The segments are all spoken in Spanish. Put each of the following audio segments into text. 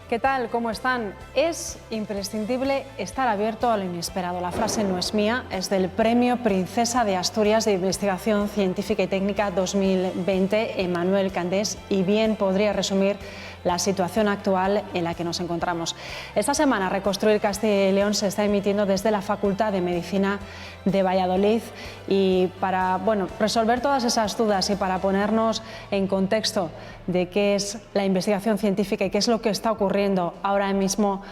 ¿Qué tal? ¿Cómo están? Es imprescindible estar abierto a lo inesperado. La frase no es mía, es del Premio Princesa de Asturias de Investigación Científica y Técnica 2020, Emmanuel Candés, y bien podría resumir la situación actual en la que nos encontramos. Esta semana, Reconstruir Castilla y León se está emitiendo desde la Facultad de Medicina de Valladolid, y para resolver todas esas dudas y para ponernos en contexto de qué es la investigación científica y qué es lo que está ocurriendo ahora mismo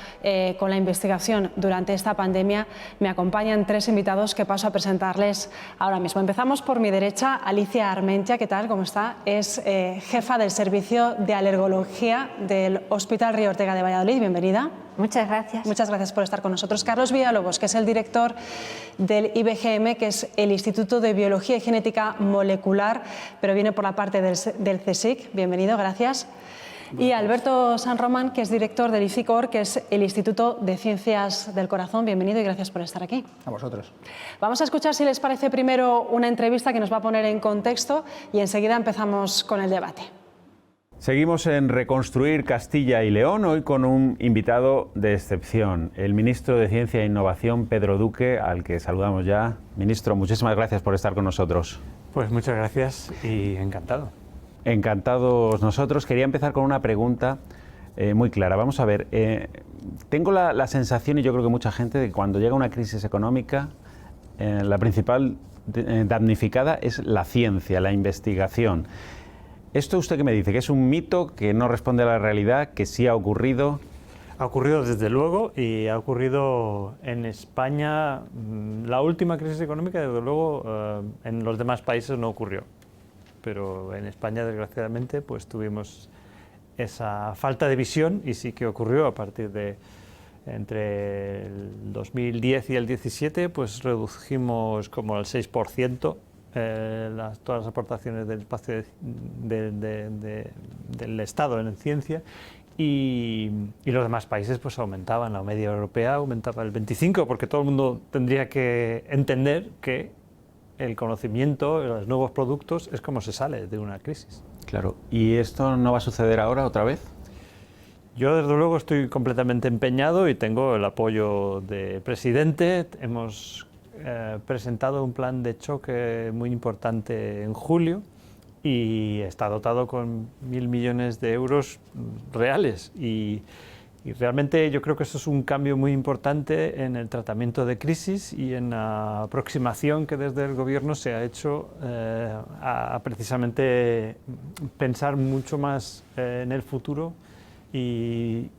con la investigación durante esta pandemia, me acompañan tres invitados que paso a presentarles ahora mismo. Empezamos por mi derecha, Alicia Armentia. ¿Qué tal? ¿Cómo está? Es jefa del Servicio de Alergología del Hospital Río Ortega de Valladolid. Bienvenida. Muchas gracias. Muchas gracias por estar con nosotros. Carlos Villalobos, que es el director del IBGM, que es el Instituto de Biología y Genética Molecular, pero viene por la parte del CSIC. Bienvenido, gracias. Y Alberto San Román, que es director del IFICOR, que es el Instituto de Ciencias del Corazón. Bienvenido y gracias por estar aquí. A vosotros. Vamos a escuchar, si les parece, primero una entrevista que nos va a poner en contexto y enseguida empezamos con el debate. Seguimos en Reconstruir Castilla y León, hoy con un invitado de excepción, el ministro de Ciencia e Innovación, Pedro Duque, al que saludamos ya. Ministro, muchísimas gracias por estar con nosotros. Pues muchas gracias y encantado. Encantados nosotros. Quería empezar con una pregunta muy clara. Vamos a ver, tengo la sensación, y yo creo que mucha gente, de que cuando llega una crisis económica, la principal damnificada es la ciencia, la investigación. ¿Esto usted qué me dice? ¿Que es un mito, que no responde a la realidad, que sí ha ocurrido? Ha ocurrido desde luego, y ha ocurrido en España. La última crisis económica, desde luego, en los demás países no ocurrió. Pero en España, desgraciadamente, pues tuvimos esa falta de visión, y sí que ocurrió a partir de entre el 2010 y el 17, pues redujimos como al 6%. Todas las aportaciones del espacio del Estado en ciencia, y los demás países pues aumentaban. La media europea aumentaba el 25%, porque todo el mundo tendría que entender que el conocimiento, los nuevos productos, es como se sale de una crisis. Claro. ¿Y esto no va a suceder ahora otra vez? Yo, desde luego, estoy completamente empeñado y tengo el apoyo del presidente. Hemos presentado un plan de choque muy importante en julio y está dotado con 1.000 millones de euros reales, y realmente yo creo que eso es un cambio muy importante en el tratamiento de crisis y en la aproximación que desde el gobierno se ha hecho a precisamente pensar mucho más en el futuro y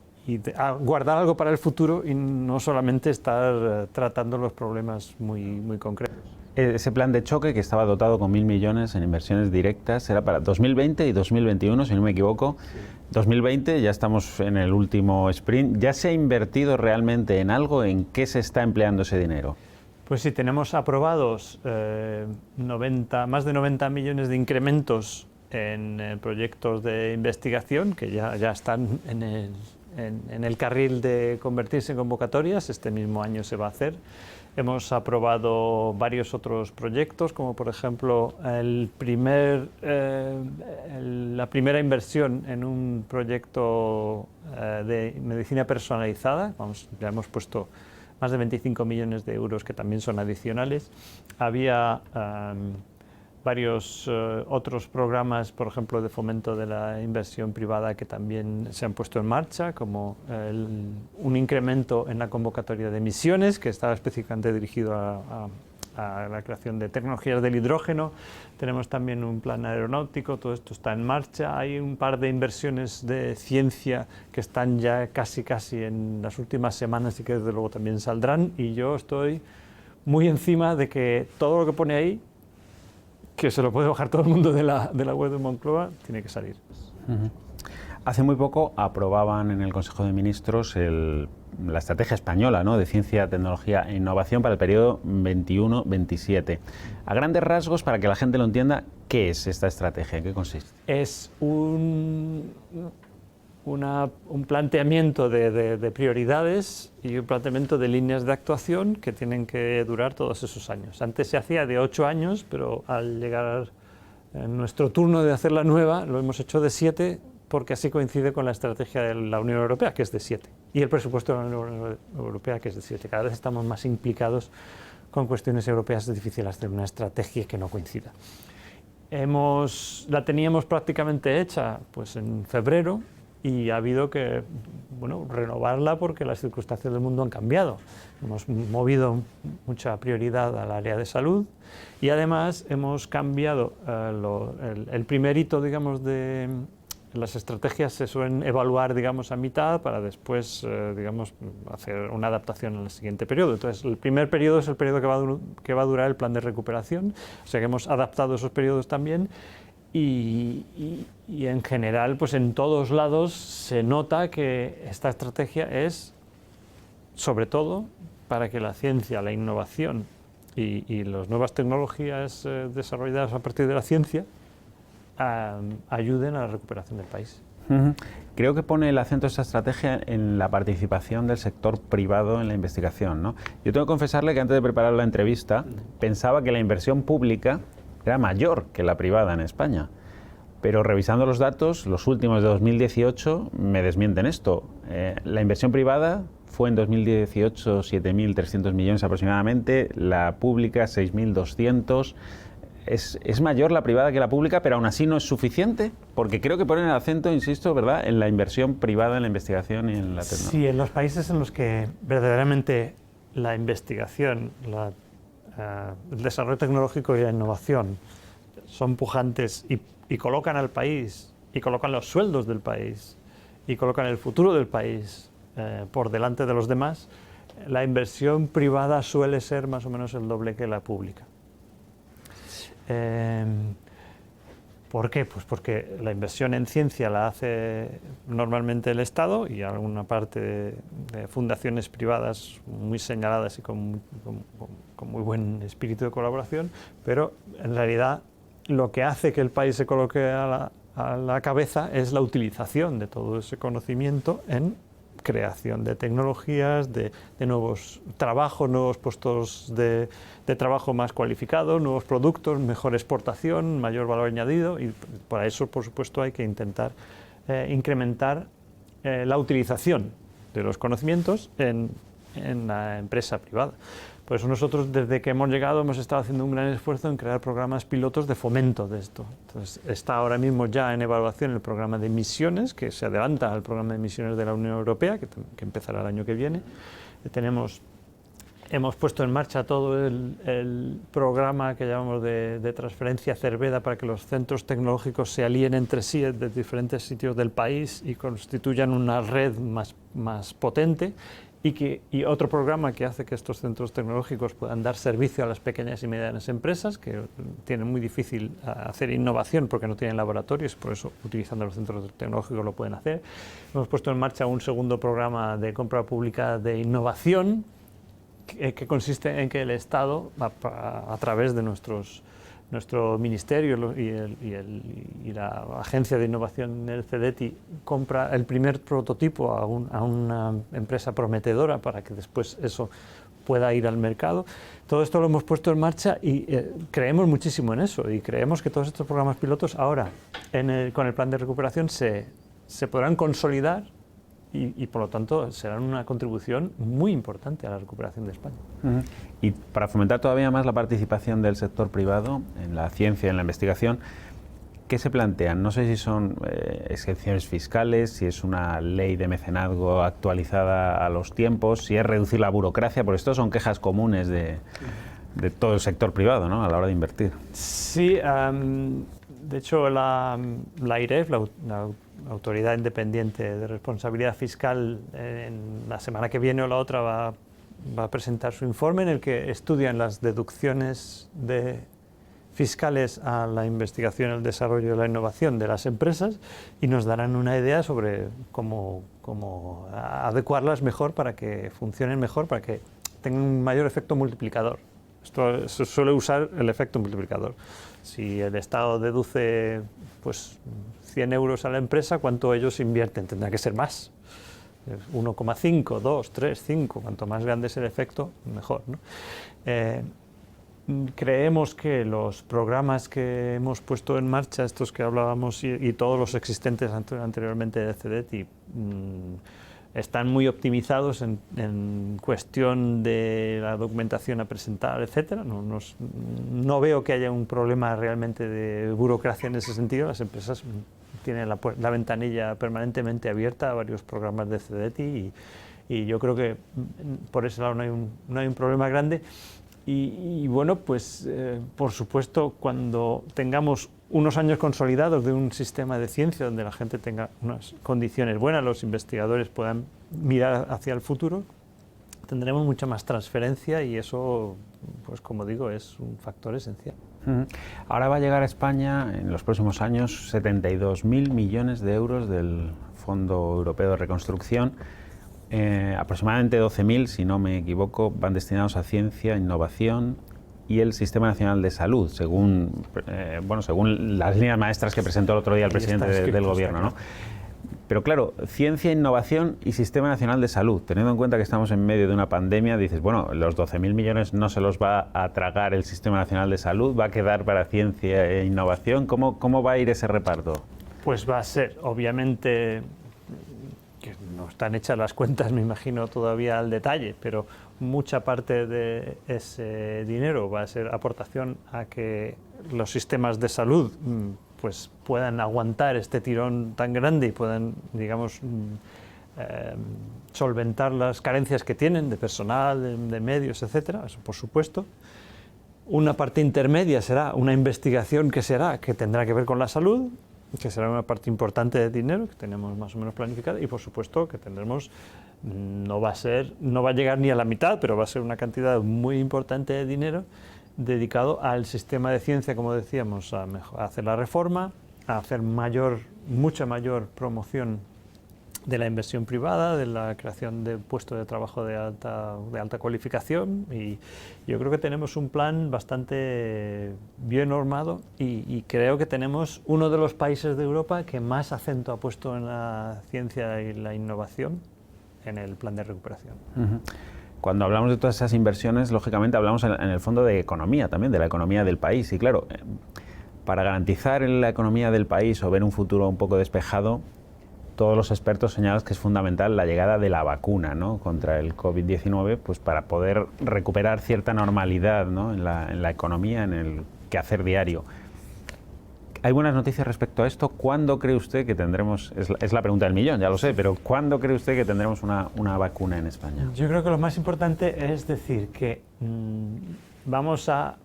a guardar algo para el futuro, y no solamente estar tratando los problemas muy concretos. Ese plan de choque, que estaba dotado con 1.000 millones en inversiones directas, era para 2020 y 2021, si no me equivoco. Sí. 2020, ya estamos en el último sprint. ¿Ya se ha invertido realmente en algo? ¿En qué se está empleando ese dinero? Pues sí, tenemos aprobados más de 90 millones de incrementos en proyectos de investigación que ya están en el carril de convertirse en convocatorias. Este mismo año se va a hacer. Hemos aprobado varios otros proyectos, como por ejemplo la primera inversión en un proyecto de medicina personalizada. Ya hemos puesto más de 25 millones de euros, que también son adicionales. Había varios otros programas, por ejemplo, de fomento de la inversión privada, que también se han puesto en marcha, como un incremento en la convocatoria de emisiones, que estaba específicamente dirigido a la creación de tecnologías del hidrógeno. Tenemos también un plan aeronáutico, todo esto está en marcha. Hay un par de inversiones de ciencia que están ya casi en las últimas semanas y que desde luego también saldrán, y yo estoy muy encima de que todo lo que pone ahí, que se lo puede bajar todo el mundo de la web de Moncloa, tiene que salir. Hace muy poco aprobaban en el Consejo de Ministros la estrategia española, ¿no?, de ciencia, tecnología e innovación para el periodo 21-27. A grandes rasgos, para que la gente lo entienda, ¿qué es esta estrategia? ¿En qué consiste? Es un planteamiento de prioridades y un planteamiento de líneas de actuación que tienen que durar todos esos años. Antes se hacía de 8 años, pero al llegar en nuestro turno de hacer la nueva, lo hemos hecho de 7, porque así coincide con la estrategia de la Unión Europea, que es de 7, y el presupuesto de la Unión Europea, que es de 7. Cada vez estamos más implicados con cuestiones europeas, es difícil hacer una estrategia que no coincida. La teníamos prácticamente hecha pues, en febrero, y ha habido que renovarla porque las circunstancias del mundo han cambiado. Hemos movido mucha prioridad al área de salud y además hemos cambiado el primer hito, digamos, de las estrategias se suelen evaluar, digamos, a mitad para después, digamos, hacer una adaptación en el siguiente periodo. Entonces, el primer periodo es el periodo que va a durar el plan de recuperación, o sea que hemos adaptado esos periodos también. Y en general, pues en todos lados se nota que esta estrategia es, sobre todo, para que la ciencia, la innovación y las nuevas tecnologías desarrolladas a partir de la ciencia ayuden a la recuperación del país. Creo que pone el acento esta estrategia en la participación del sector privado en la investigación, ¿no? Yo tengo que confesarle que antes de preparar la entrevista pensaba que la inversión pública era mayor que la privada en España, pero revisando los datos, los últimos de 2018 me desmienten esto. La inversión privada fue en 2018 7.300 millones aproximadamente, la pública 6.200. Es mayor la privada que la pública, pero aún así no es suficiente, porque creo que ponen el acento, insisto, ¿verdad?, en la inversión privada en la investigación y en la tecnología. Sí, en los países en los que verdaderamente la investigación, el desarrollo tecnológico y la innovación son pujantes y colocan al país, y colocan los sueldos del país, y colocan el futuro del país por delante de los demás, la inversión privada suele ser más o menos el doble que la pública. ¿Por qué? Pues porque la inversión en ciencia la hace normalmente el Estado y alguna parte de fundaciones privadas muy señaladas y con muy buen espíritu de colaboración, pero en realidad lo que hace que el país se coloque a la cabeza es la utilización de todo ese conocimiento en creación de tecnologías, de nuevos trabajos, nuevos puestos de trabajo más cualificados, nuevos productos, mejor exportación, mayor valor añadido, y para eso, por supuesto, hay que intentar incrementar la utilización de los conocimientos en la empresa privada. Por eso nosotros, desde que hemos llegado, hemos estado haciendo un gran esfuerzo en crear programas pilotos de fomento de esto. Entonces, está ahora mismo ya en evaluación el programa de misiones, que se adelanta al programa de misiones de la Unión Europea, que empezará el año que viene. Hemos puesto en marcha todo el programa que llamamos de transferencia Cerveda para que los centros tecnológicos se alíen entre sí de diferentes sitios del país y constituyan una red más potente. Y otro programa que hace que estos centros tecnológicos puedan dar servicio a las pequeñas y medianas empresas que tienen muy difícil hacer innovación porque no tienen laboratorios, por eso utilizando los centros tecnológicos lo pueden hacer. Hemos puesto en marcha un segundo programa de compra pública de innovación que consiste en que el Estado, a través de nuestro ministerio y la agencia de innovación, el CEDETI, compra el primer prototipo a una empresa prometedora para que después eso pueda ir al mercado. Todo esto lo hemos puesto en marcha y creemos muchísimo en eso, y creemos que todos estos programas pilotos ahora con el plan de recuperación se podrán consolidar y por lo tanto serán una contribución muy importante a la recuperación de España. Y para fomentar todavía más la participación del sector privado en la ciencia, en la investigación, ¿qué se plantean? No sé si son exenciones fiscales, si es una ley de mecenazgo actualizada a los tiempos, si es reducir la burocracia, porque esto son quejas comunes de todo el sector privado, ¿no?, a la hora de invertir. Sí, de hecho la AIREF, la Autoridad Independiente de Responsabilidad Fiscal, en la semana que viene o la otra va a presentar su informe en el que estudian las deducciones fiscales a la investigación, el desarrollo y la innovación de las empresas, y nos darán una idea sobre cómo adecuarlas mejor para que funcionen mejor, para que tengan un mayor efecto multiplicador. Esto se suele usar el efecto multiplicador. Si el Estado deduce pues 100 euros a la empresa, ¿cuánto ellos invierten? Tendrá que ser más. 1,5, 2, 3, 5, cuanto más grande es el efecto, mejor, ¿no? creemos que los programas que hemos puesto en marcha, estos que hablábamos y todos los existentes anteriormente de CEDETI, están muy optimizados en cuestión de la documentación a presentar, etcétera. No veo que haya un problema realmente de burocracia en ese sentido. Las empresas tienen la ventanilla permanentemente abierta a varios programas de CEDETI y yo creo que por ese lado no hay un problema grande. Y bueno, pues por supuesto, cuando tengamos unos años consolidados de un sistema de ciencia donde la gente tenga unas condiciones buenas, los investigadores puedan mirar hacia el futuro, tendremos mucha más transferencia y eso, pues como digo, es un factor esencial. Ahora va a llegar a España en los próximos años 72.000 millones de euros del Fondo Europeo de Reconstrucción. Aproximadamente 12.000, si no me equivoco, van destinados a ciencia, innovación y el Sistema Nacional de Salud, según las líneas maestras que presentó el otro día el presidente del Gobierno, ¿no? Pero claro, ciencia, innovación y Sistema Nacional de Salud, teniendo en cuenta que estamos en medio de una pandemia, dices, bueno, los 12.000 millones no se los va a tragar el Sistema Nacional de Salud, va a quedar para ciencia e innovación. ¿Cómo va a ir ese reparto? Pues va a ser, obviamente, que no están hechas las cuentas, me imagino, todavía al detalle, pero mucha parte de ese dinero va a ser aportación a que los sistemas de salud pues puedan aguantar este tirón tan grande y puedan, digamos, solventar las carencias que tienen de personal, de medios, etcétera, eso por supuesto. Una parte intermedia será una investigación que tendrá que ver con la salud, que será una parte importante de dinero que tenemos más o menos planificada, y por supuesto que tendremos, no va a llegar ni a la mitad, pero va a ser una cantidad muy importante de dinero dedicado al sistema de ciencia, como decíamos, a hacer la reforma, a hacer mucha mayor promoción de la inversión privada, de la creación de puestos de trabajo de alta cualificación, y yo creo que tenemos un plan bastante bien normado y creo que tenemos uno de los países de Europa que más acento ha puesto en la ciencia y la innovación en el plan de recuperación. Cuando hablamos de todas esas inversiones, lógicamente hablamos en el fondo de economía también, de la economía del país, y claro, para garantizar la economía del país o ver un futuro un poco despejado, todos los expertos señalan que es fundamental la llegada de la vacuna, ¿no?, contra el COVID-19, pues para poder recuperar cierta normalidad, ¿no?, en la economía, en el quehacer diario. ¿Hay buenas noticias respecto a esto? ¿Cuándo cree usted que tendremos, es la pregunta del millón, ya lo sé, pero ¿cuándo cree usted que tendremos una vacuna en España? Yo creo que lo más importante es decir que vamos a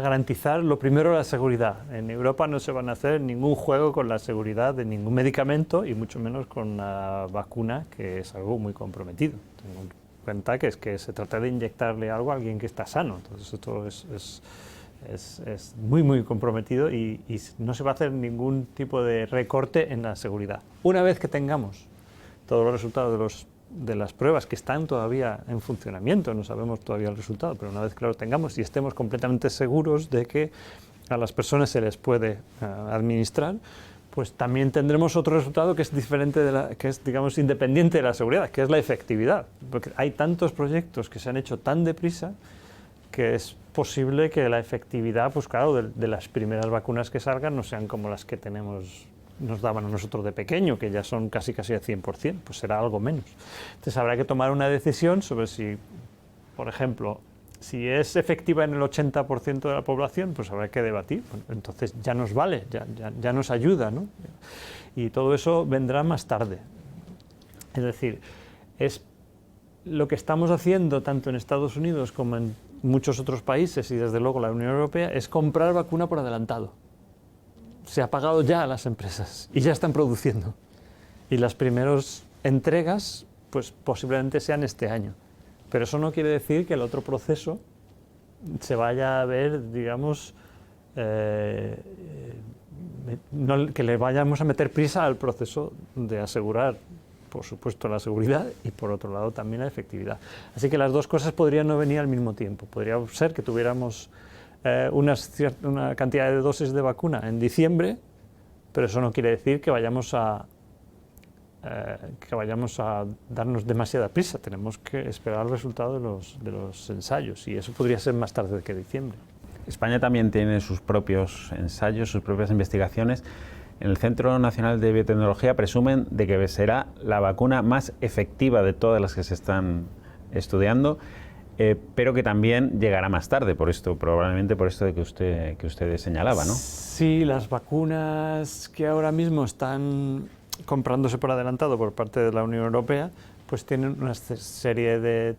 garantizar lo primero, la seguridad. En Europa no se van a hacer ningún juego con la seguridad de ningún medicamento y mucho menos con la vacuna, que es algo muy comprometido. Tengo en cuenta que se trata de inyectarle algo a alguien que está sano. Entonces esto es muy, muy comprometido y no se va a hacer ningún tipo de recorte en la seguridad. Una vez que tengamos todos los resultados de las pruebas que están todavía en funcionamiento, no sabemos todavía el resultado, pero una vez que lo tengamos y estemos completamente seguros de que a las personas se les puede administrar, pues también tendremos otro resultado que es diferente que es, digamos, independiente de la seguridad, que es la efectividad, porque hay tantos proyectos que se han hecho tan deprisa que es posible que la efectividad, pues claro, de las primeras vacunas que salgan no sean como las que nos daban a nosotros de pequeño, que ya son casi al 100%, pues será algo menos. Entonces habrá que tomar una decisión sobre si, por ejemplo, si es efectiva en el 80% de la población, pues habrá que debatir. Bueno, entonces ya nos vale, ya nos ayuda, ¿no? Y todo eso vendrá más tarde. Es decir, es lo que estamos haciendo tanto en Estados Unidos como en muchos otros países y desde luego la Unión Europea es comprar vacuna por adelantado. Se ha pagado ya a las empresas y ya están produciendo. Y las primeras entregas pues posiblemente sean este año. Pero eso no quiere decir que el otro proceso se vaya a ver, digamos, que le vayamos a meter prisa al proceso de asegurar, por supuesto, la seguridad y, por otro lado, también la efectividad. Así que las dos cosas podrían no venir al mismo tiempo. Podría ser que tuviéramos una cantidad de dosis de vacuna en diciembre, pero eso no quiere decir que vayamos a que vayamos a darnos demasiada prisa, tenemos que esperar el resultado de los ensayos y eso podría ser más tarde que diciembre. España también tiene sus propios ensayos, sus propias investigaciones. En el Centro Nacional de Biotecnología presumen de que será la vacuna más efectiva de todas las que se están estudiando, pero que también llegará más tarde, probablemente por esto de que usted señalaba, ¿no? Sí, las vacunas que ahora mismo están comprándose por adelantado por parte de la Unión Europea, pues tienen una serie de,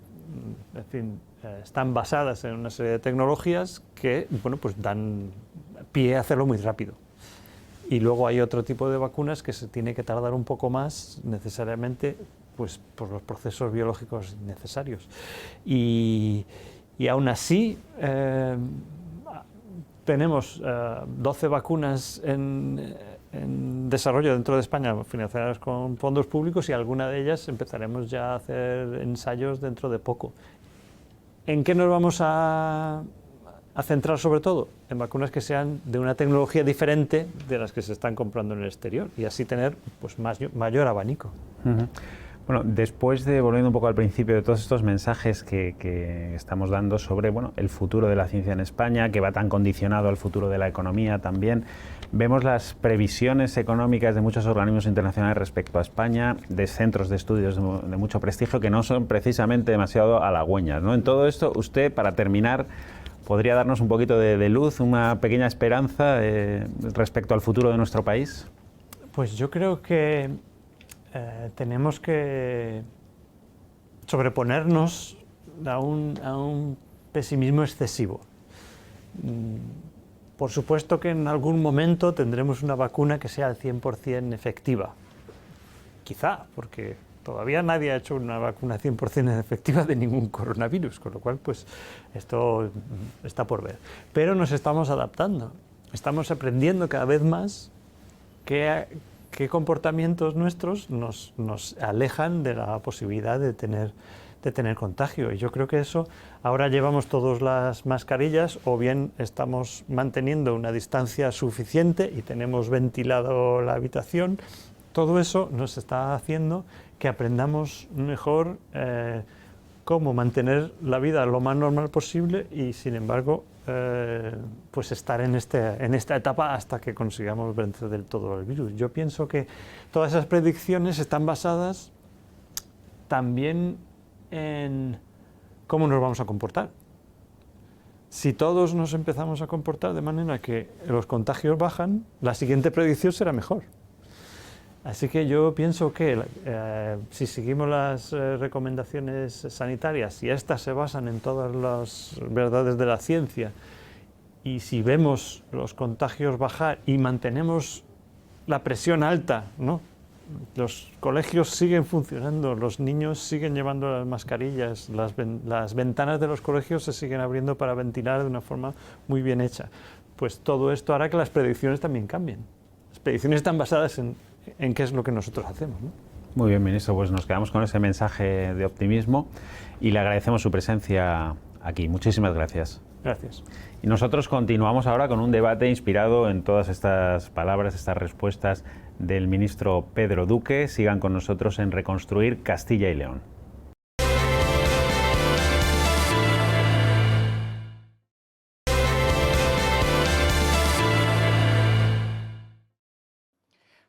en fin, están basadas en una serie de tecnologías que, bueno, pues dan pie a hacerlo muy rápido. Y luego hay otro tipo de vacunas que se tiene que tardar un poco más necesariamente, pues por los procesos biológicos necesarios. Y aún así tenemos 12 vacunas en desarrollo dentro de España financiadas con fondos públicos y alguna de ellas empezaremos ya a hacer ensayos dentro de poco. ¿En qué nos vamos a centrar sobre todo? En vacunas que sean de una tecnología diferente de las que se están comprando en el exterior y así tener pues mayor abanico. Uh-huh. Bueno, después de, volviendo un poco al principio, de todos estos mensajes que estamos dando sobre el futuro de la ciencia en España, que va tan condicionado al futuro de la economía también, vemos las previsiones económicas de muchos organismos internacionales respecto a España, de centros de estudios de mucho prestigio, que no son precisamente demasiado halagüeñas, ¿no? En todo esto, usted, para terminar, ¿podría darnos un poquito de luz, una pequeña esperanza respecto al futuro de nuestro país? Pues yo creo que tenemos que sobreponernos a un pesimismo excesivo. Por supuesto que en algún momento tendremos una vacuna que sea al 100% efectiva. Quizá, porque todavía nadie ha hecho una vacuna 100% efectiva de ningún coronavirus, con lo cual pues esto está por ver. Pero nos estamos adaptando, estamos aprendiendo cada vez más qué comportamientos nuestros nos alejan de la posibilidad de tener contagio. Y yo creo que eso, ahora llevamos todas las mascarillas o bien estamos manteniendo una distancia suficiente y tenemos ventilado la habitación. Todo eso nos está haciendo que aprendamos mejor cómo mantener la vida lo más normal posible y, sin embargo, pues estar en esta etapa hasta que consigamos vencer del todo el virus. Yo pienso que todas esas predicciones están basadas también en cómo nos vamos a comportar. Si todos nos empezamos a comportar de manera que los contagios bajan, la siguiente predicción será mejor. Así que yo pienso que si seguimos las recomendaciones sanitarias y estas se basan en todas las verdades de la ciencia y si vemos los contagios bajar y mantenemos la presión alta, ¿no? Los colegios siguen funcionando, los niños siguen llevando las mascarillas, las ventanas de los colegios se siguen abriendo para ventilar de una forma muy bien hecha. Pues todo esto hará que las predicciones también cambien. Las predicciones están basadas en qué es lo que nosotros hacemos, ¿no? Muy bien, ministro, pues nos quedamos con ese mensaje de optimismo y le agradecemos su presencia aquí. Muchísimas gracias. Gracias. Y nosotros continuamos ahora con un debate inspirado en todas estas palabras, estas respuestas del ministro Pedro Duque. Sigan con nosotros en Reconstruir Castilla y León.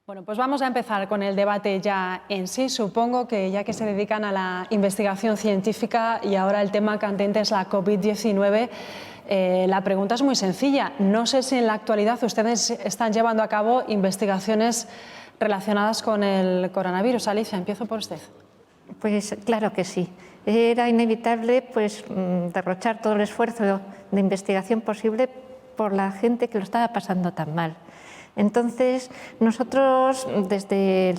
Bueno, pues vamos a empezar con el debate ya en sí. Supongo que ya que se dedican a la investigación científica y ahora el tema candente es la COVID-19, la pregunta es muy sencilla. No sé si en la actualidad ustedes están llevando a cabo investigaciones relacionadas con el coronavirus. Alicia, empiezo por usted. Pues claro que sí. Era inevitable derrochar todo el esfuerzo de investigación posible por la gente que lo estaba pasando tan mal. Entonces, nosotros desde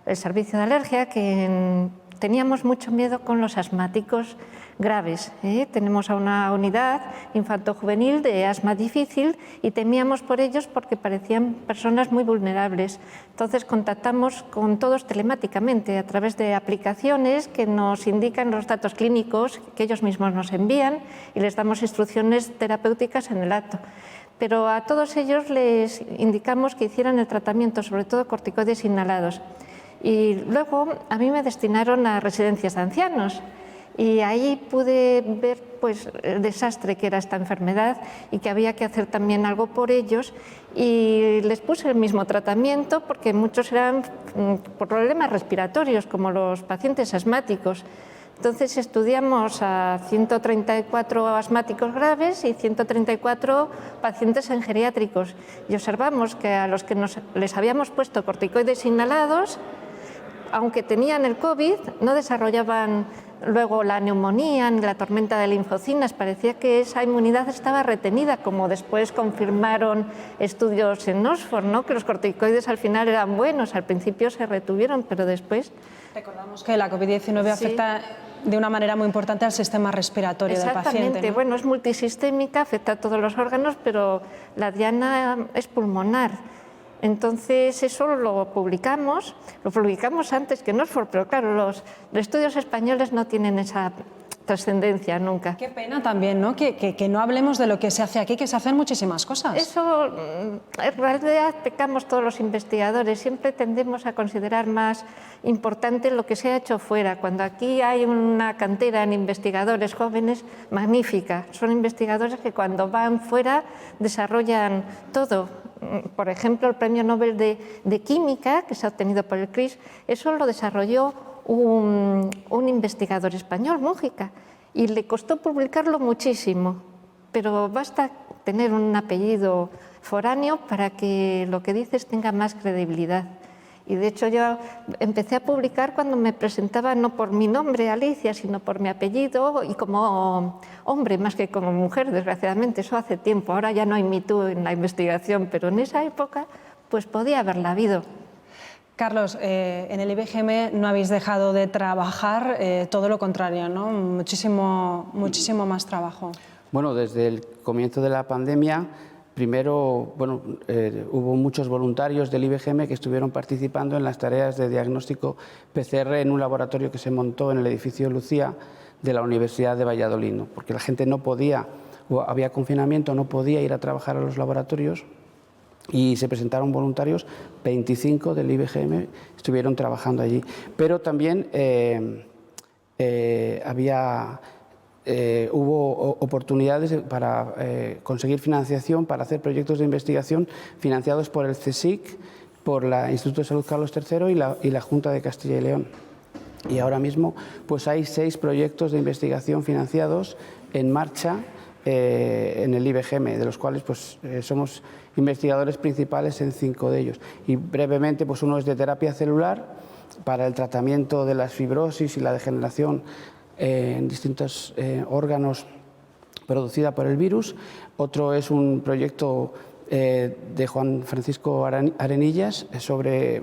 el servicio de alergia, que teníamos mucho miedo con los asmáticos graves. Tenemos a una unidad infanto-juvenil de asma difícil y temíamos por ellos porque parecían personas muy vulnerables. Entonces contactamos con todos telemáticamente a través de aplicaciones que nos indican los datos clínicos que ellos mismos nos envían y les damos instrucciones terapéuticas en el acto. Pero a todos ellos les indicamos que hicieran el tratamiento, sobre todo corticoides inhalados. Y luego a mí me destinaron a residencias de ancianos y ahí pude ver pues, el desastre que era esta enfermedad y que había que hacer también algo por ellos, y les puse el mismo tratamiento porque muchos eran por problemas respiratorios, como los pacientes asmáticos. Entonces estudiamos a 134 asmáticos graves y 134 pacientes en geriátricos y observamos que a los que les habíamos puesto corticoides inhalados, aunque tenían el COVID, no desarrollaban luego la neumonía ni la tormenta de linfocinas. Parecía que esa inmunidad estaba retenida, como después confirmaron estudios en Oxford, ¿no? Que los corticoides al final eran buenos, al principio se retuvieron, pero después... Recordamos que la COVID-19 afecta de una manera muy importante al sistema respiratorio del paciente. Exactamente, bueno, es multisistémica, afecta a todos los órganos, pero la diana es pulmonar. Entonces eso lo publicamos antes que en Oxford, pero claro, los estudios españoles no tienen esa trascendencia nunca. Qué pena también, ¿no? Que no hablemos de lo que se hace aquí, que se hacen muchísimas cosas. Eso, en realidad, pecamos todos los investigadores, siempre tendemos a considerar más importante lo que se ha hecho fuera, cuando aquí hay una cantera en investigadores jóvenes magnífica. Son investigadores que cuando van fuera desarrollan todo. Por ejemplo, el premio Nobel de Química, que se ha obtenido por el CRIS, eso lo desarrolló un investigador español, Mújica, y le costó publicarlo muchísimo, pero basta tener un apellido foráneo para que lo que dices tenga más credibilidad. Y de hecho yo empecé a publicar cuando me presentaba no por mi nombre, Alicia, sino por mi apellido y como hombre más que como mujer, desgraciadamente. Eso hace tiempo, ahora ya no hay Me Too en la investigación, pero en esa época pues podía haberla habido. Carlos, en el IBGM no habéis dejado de trabajar, todo lo contrario, ¿no? Muchísimo más trabajo. Bueno, desde el comienzo de la pandemia, primero, bueno, hubo muchos voluntarios del IBGM que estuvieron participando en las tareas de diagnóstico PCR en un laboratorio que se montó en el edificio Lucía de la Universidad de Valladolid, ¿no? Porque la gente no podía, o había confinamiento, no podía ir a trabajar a los laboratorios. Y se presentaron voluntarios, 25 del IBGM estuvieron trabajando allí. Pero también hubo oportunidades para conseguir financiación para hacer proyectos de investigación financiados por el CSIC, por el Instituto de Salud Carlos III y la Junta de Castilla y León. Y ahora mismo pues hay 6 proyectos de investigación financiados en marcha en el IBGM, de los cuales pues, somos investigadores principales en 5 de ellos. Y brevemente, pues uno es de terapia celular para el tratamiento de las fibrosis y la degeneración en distintos órganos producida por el virus. Otro es un proyecto de Juan Francisco Arenillas sobre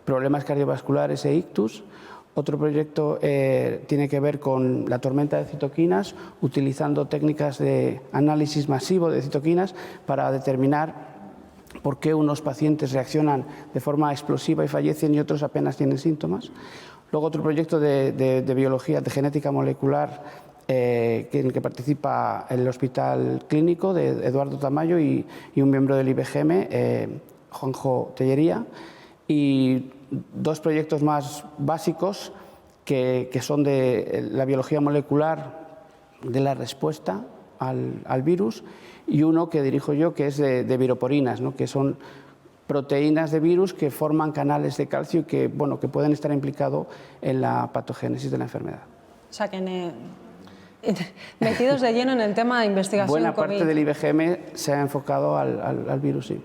problemas cardiovasculares e ictus. Otro proyecto tiene que ver con la tormenta de citoquinas, utilizando técnicas de análisis masivo de citoquinas para determinar por qué unos pacientes reaccionan de forma explosiva y fallecen y otros apenas tienen síntomas. Luego otro proyecto de biología, de genética molecular, en el que participa el Hospital Clínico de Eduardo Tamayo y un miembro del IBGM, Juanjo Tellería. Y 2 proyectos más básicos que son de la biología molecular de la respuesta al virus, y uno que dirijo yo que es de viroporinas, ¿no? Que son proteínas de virus que forman canales de calcio y que pueden estar implicados en la patogénesis de la enfermedad. O sea, que metidos de lleno en el tema de investigación Buena COVID. parte del IBGM se ha enfocado al virus, sí.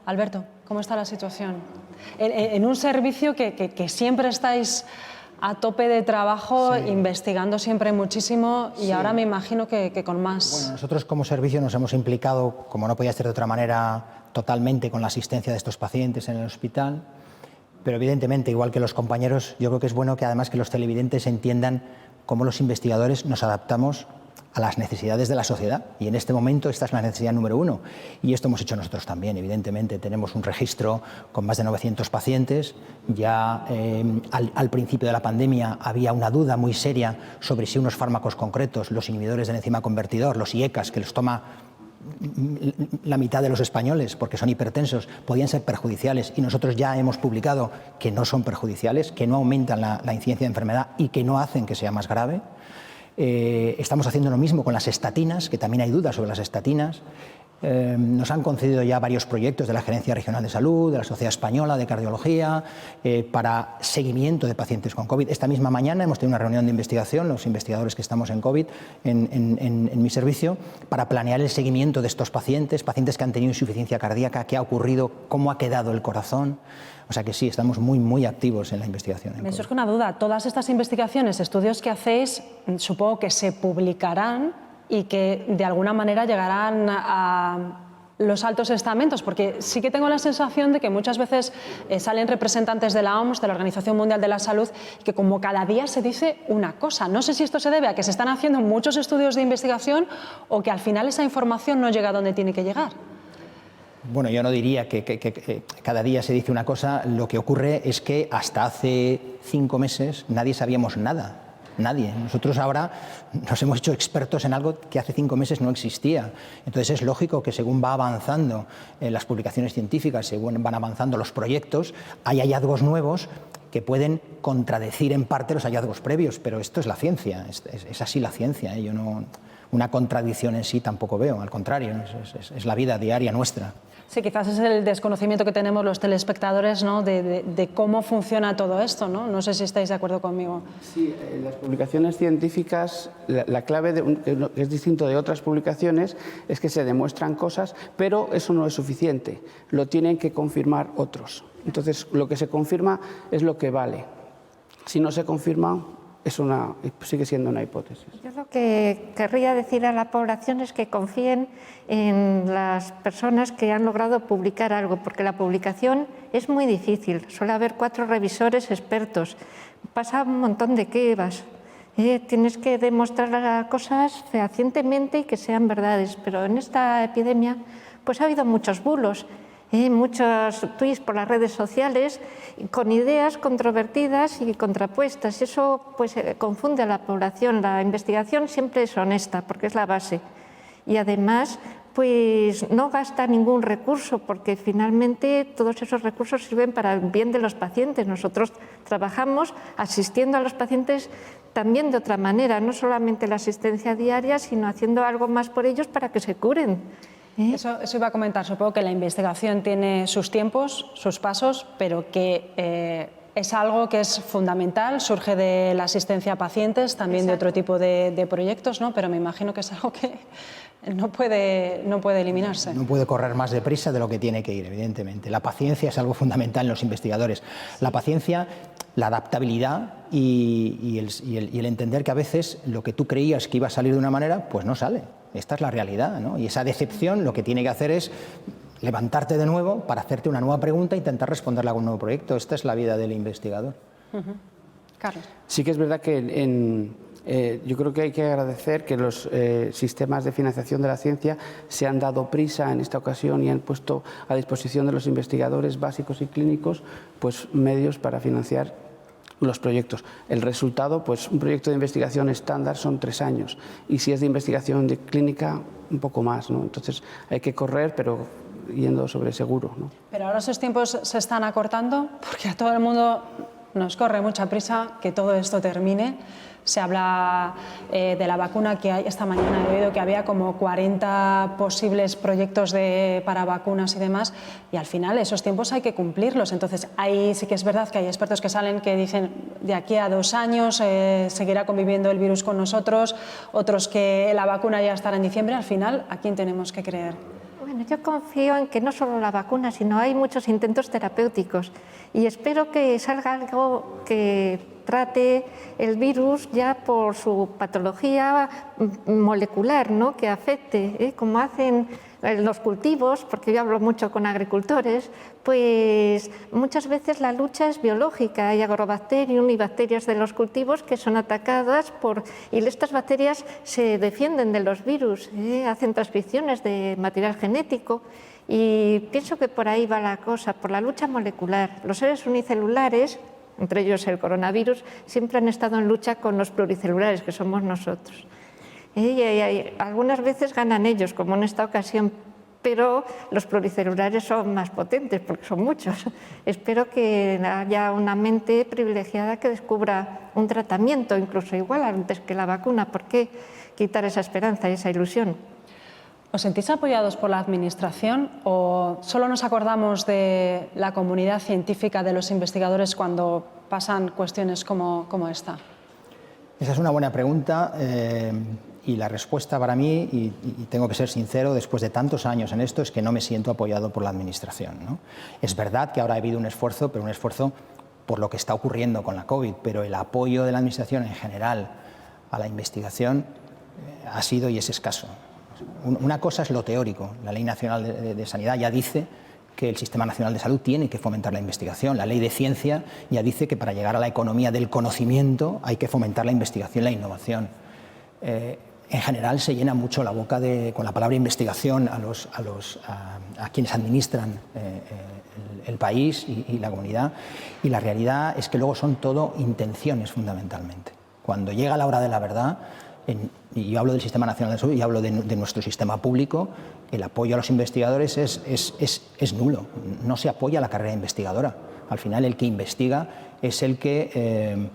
Alberto, ¿cómo está la situación? En un servicio que siempre estáis a tope de trabajo, investigando siempre muchísimo y ahora me imagino que con más... Bueno, nosotros como servicio nos hemos implicado, como no podía ser de otra manera, totalmente con la asistencia de estos pacientes en el hospital, pero evidentemente, igual que los compañeros, yo creo que es bueno que además que los televidentes entiendan cómo los investigadores nos adaptamos a las necesidades de la sociedad, y en este momento esta es la necesidad número 1, y esto hemos hecho nosotros también. Evidentemente tenemos un registro con más de 900 pacientes, ya al principio de la pandemia había una duda muy seria sobre si unos fármacos concretos, los inhibidores del enzima convertidor, los IECAs, que los toma la mitad de los españoles, porque son hipertensos, podían ser perjudiciales, y nosotros ya hemos publicado que no son perjudiciales, que no aumentan la incidencia de enfermedad y que no hacen que sea más grave. Estamos haciendo lo mismo con las estatinas, que también hay dudas sobre las estatinas. Nos han concedido ya varios proyectos de la Gerencia Regional de Salud, de la Sociedad Española de Cardiología, para seguimiento de pacientes con COVID. Esta misma mañana hemos tenido una reunión de investigación, los investigadores que estamos en COVID, en mi servicio, para planear el seguimiento de estos pacientes que han tenido insuficiencia cardíaca, qué ha ocurrido, cómo ha quedado el corazón. O sea que sí, estamos muy activos en la investigación. Me surge una duda. Todas estas investigaciones, estudios que hacéis, supongo que se publicarán y que de alguna manera llegarán a los altos estamentos, porque sí que tengo la sensación de que muchas veces salen representantes de la OMS, de la Organización Mundial de la Salud, que como cada día se dice una cosa. No sé si esto se debe a que se están haciendo muchos estudios de investigación o que al final esa información no llega a donde tiene que llegar. Bueno, yo no diría que cada día se dice una cosa. Lo que ocurre es que hasta hace 5 meses nadie sabíamos nada. Nadie. Nosotros ahora nos hemos hecho expertos en algo que hace 5 meses no existía. Entonces es lógico que según va avanzando las publicaciones científicas, según van avanzando los proyectos, hay hallazgos nuevos que pueden contradecir en parte los hallazgos previos, pero esto es la ciencia, es así la ciencia. Yo no, una contradicción en sí tampoco veo, al contrario, es la vida diaria nuestra. Sí, quizás es el desconocimiento que tenemos los telespectadores, ¿no?, de cómo funciona todo esto, ¿no? No sé si estáis de acuerdo conmigo. Sí, en las publicaciones científicas, la clave, que es distinto de otras publicaciones, es que se demuestran cosas, pero eso no es suficiente, lo tienen que confirmar otros. Entonces, lo que se confirma es lo que vale. Si no se confirma, sigue siendo una hipótesis. Yo lo que querría decir a la población es que confíen en las personas que han logrado publicar algo, porque la publicación es muy difícil. Suele haber 4 revisores expertos. Pasa un montón de quebas. Tienes que demostrar las cosas fehacientemente y que sean verdades. Pero en esta epidemia pues ha habido muchos bulos. Muchos tweets por las redes sociales con ideas controvertidas y contrapuestas. Eso pues confunde a la población. La investigación siempre es honesta porque es la base y además pues no gasta ningún recurso porque finalmente todos esos recursos sirven para el bien de los pacientes. Nosotros trabajamos asistiendo a los pacientes también de otra manera, no solamente la asistencia diaria, sino haciendo algo más por ellos para que se curen. Eso iba a comentar. Supongo que la investigación tiene sus tiempos, sus pasos, pero que es algo que es fundamental, surge de la asistencia a pacientes, también de otro tipo de proyectos, ¿no? Pero me imagino que es algo que no puede eliminarse. No puede correr más deprisa de lo que tiene que ir, evidentemente. La paciencia es algo fundamental en los investigadores. La paciencia, la adaptabilidad y el entender que a veces lo que tú creías que iba a salir de una manera, pues no sale. Esta es la realidad, ¿no? Y esa decepción lo que tiene que hacer es levantarte de nuevo para hacerte una nueva pregunta e intentar responderla con un nuevo proyecto. Esta es la vida del investigador. Carlos. Sí que es verdad que yo creo que hay que agradecer que los sistemas de financiación de la ciencia se han dado prisa en esta ocasión y han puesto a disposición de los investigadores básicos y clínicos pues, medios para financiar los proyectos. El resultado, pues un proyecto de investigación estándar son 3 años y si es de investigación de clínica, un poco más, ¿no? Entonces hay que correr, pero yendo sobre seguro, ¿no? Pero ahora esos tiempos se están acortando porque a todo el mundo nos corre mucha prisa que todo esto termine. Se habla de la vacuna que hay. Esta mañana he oído que había como 40 posibles proyectos para vacunas y demás, y al final esos tiempos hay que cumplirlos. Entonces, ahí sí que es verdad que hay expertos que salen que dicen de aquí a 2 años seguirá conviviendo el virus con nosotros, otros que la vacuna ya estará en diciembre. Al final, ¿a quién tenemos que creer? Bueno, yo confío en que no solo la vacuna, sino hay muchos intentos terapéuticos y espero que salga algo que trate el virus ya por su patología molecular, ¿no?, que afecte, como hacen los cultivos, porque yo hablo mucho con agricultores, pues muchas veces la lucha es biológica. Hay agrobacterium y bacterias de los cultivos que son atacadas y estas bacterias se defienden de los virus, hacen transcripciones de material genético y pienso que por ahí va la cosa, por la lucha molecular. Los seres unicelulares, entre ellos el coronavirus, siempre han estado en lucha con los pluricelulares, que somos nosotros. Y algunas veces ganan ellos, como en esta ocasión, pero los pluricelulares son más potentes porque son muchos. Espero que haya una mente privilegiada que descubra un tratamiento, incluso igual antes que la vacuna. ¿Por qué quitar esa esperanza y esa ilusión? ¿Os sentís apoyados por la Administración o solo nos acordamos de la comunidad científica, de los investigadores, cuando pasan cuestiones como esta? Esa es una buena pregunta y la respuesta para mí, y tengo que ser sincero, después de tantos años en esto, es que no me siento apoyado por la Administración, ¿no? Es verdad que ahora ha habido un esfuerzo, pero un esfuerzo por lo que está ocurriendo con la COVID, pero el apoyo de la Administración en general a la investigación ha sido y es escaso. Una cosa es lo teórico. La Ley Nacional de Sanidad ya dice que el Sistema Nacional de Salud tiene que fomentar la investigación. La Ley de Ciencia ya dice que para llegar a la economía del conocimiento hay que fomentar la investigación y la innovación. En general se llena mucho la boca con la palabra investigación a quienes administran el país y la comunidad, y la realidad es que luego son todo intenciones fundamentalmente. Cuando llega la hora de la verdad, y yo hablo del Sistema Nacional de Salud y hablo de nuestro sistema público, el apoyo a los investigadores es nulo. No se apoya a la carrera investigadora. Al final el que investiga es el que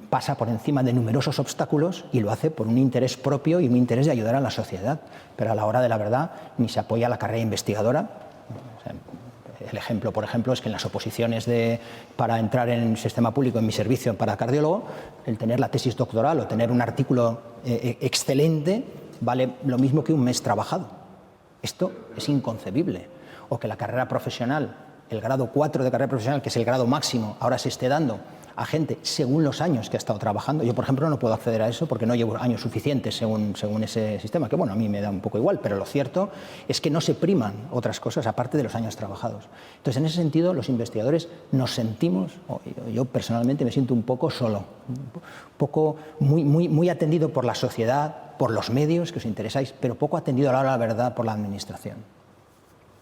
pasa por encima de numerosos obstáculos y lo hace por un interés propio y un interés de ayudar a la sociedad. Pero a la hora de la verdad ni se apoya a la carrera investigadora. O sea, el ejemplo, por ejemplo, es que en las oposiciones para entrar en el sistema público, en mi servicio para cardiólogo, el tener la tesis doctoral o tener un artículo excelente vale lo mismo que un mes trabajado. Esto es inconcebible. O que la carrera profesional, el grado 4 de carrera profesional, que es el grado máximo, ahora se esté dando a gente según los años que ha estado trabajando. Yo, por ejemplo, no puedo acceder a eso porque no llevo años suficientes según ese sistema, que bueno, a mí me da un poco igual, pero lo cierto es que no se priman otras cosas aparte de los años trabajados. Entonces, en ese sentido, los investigadores nos sentimos, yo personalmente me siento un poco solo, un poco muy atendido por la sociedad, por los medios que os interesáis, pero poco atendido a la hora de la verdad por la Administración.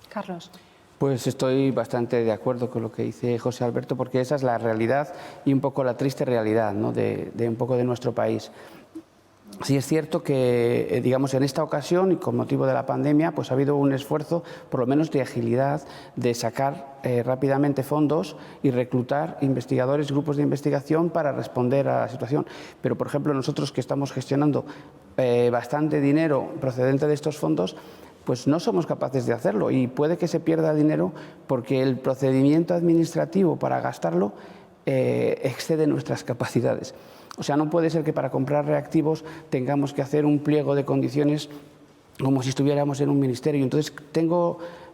Carlos. Pues estoy bastante de acuerdo con lo que dice José Alberto, porque esa es la realidad y un poco la triste realidad, ¿no?, de un poco de nuestro país. Sí es cierto que, digamos, en esta ocasión y con motivo de la pandemia, pues ha habido un esfuerzo, por lo menos de agilidad, de sacar rápidamente fondos y reclutar investigadores, grupos de investigación para responder a la situación. Pero, por ejemplo, nosotros que estamos gestionando bastante dinero procedente de estos fondos, pues no somos capaces de hacerlo y puede que se pierda dinero porque el procedimiento administrativo para gastarlo excede nuestras capacidades. O sea, no puede ser que para comprar reactivos tengamos que hacer un pliego de condiciones como si estuviéramos en un ministerio. Entonces,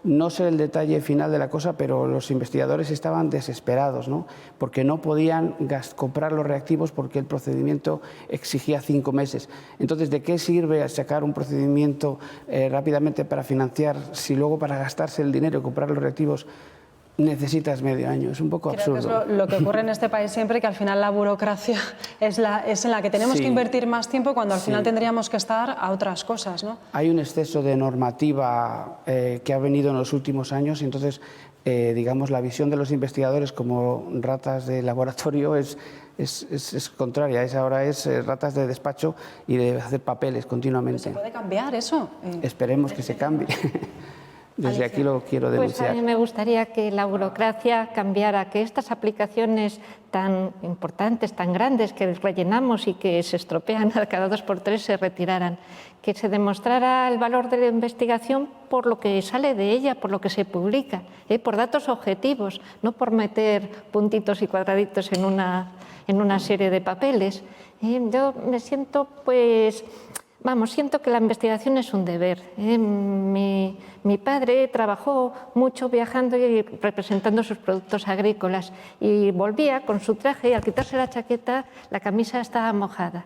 no sé el detalle final de la cosa, pero los investigadores estaban desesperados, ¿no?, porque no podían comprar los reactivos porque el procedimiento exigía 5 meses. Entonces, ¿de qué sirve sacar un procedimiento rápidamente para financiar si luego para gastarse el dinero y comprar los reactivos necesitas medio año? Es un poco absurdo. Creo que es lo que ocurre en este país siempre, que al final la burocracia es en la que tenemos que invertir más tiempo cuando al final tendríamos que estar a otras cosas, ¿no? Hay un exceso de normativa que ha venido en los últimos años y entonces, digamos, la visión de los investigadores como ratas de laboratorio es contraria. Ahora es ratas de despacho y de hacer papeles continuamente. ¿Se puede cambiar eso? Esperemos que se cambie. Desde aquí lo quiero denunciar. Pues a mí me gustaría que la burocracia cambiara, que estas aplicaciones tan importantes, tan grandes, que rellenamos y que se estropean cada 2 por 3, se retiraran, que se demostrara el valor de la investigación por lo que sale de ella, por lo que se publica, por datos objetivos, no por meter puntitos y cuadraditos en una serie de papeles. Yo me siento, siento que la investigación es un deber. Mi padre trabajó mucho viajando y representando sus productos agrícolas y volvía con su traje y al quitarse la chaqueta la camisa estaba mojada.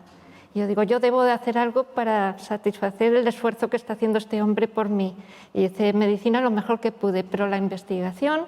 Yo digo, yo debo de hacer algo para satisfacer el esfuerzo que está haciendo este hombre por mí. Y hice medicina lo mejor que pude, pero la investigación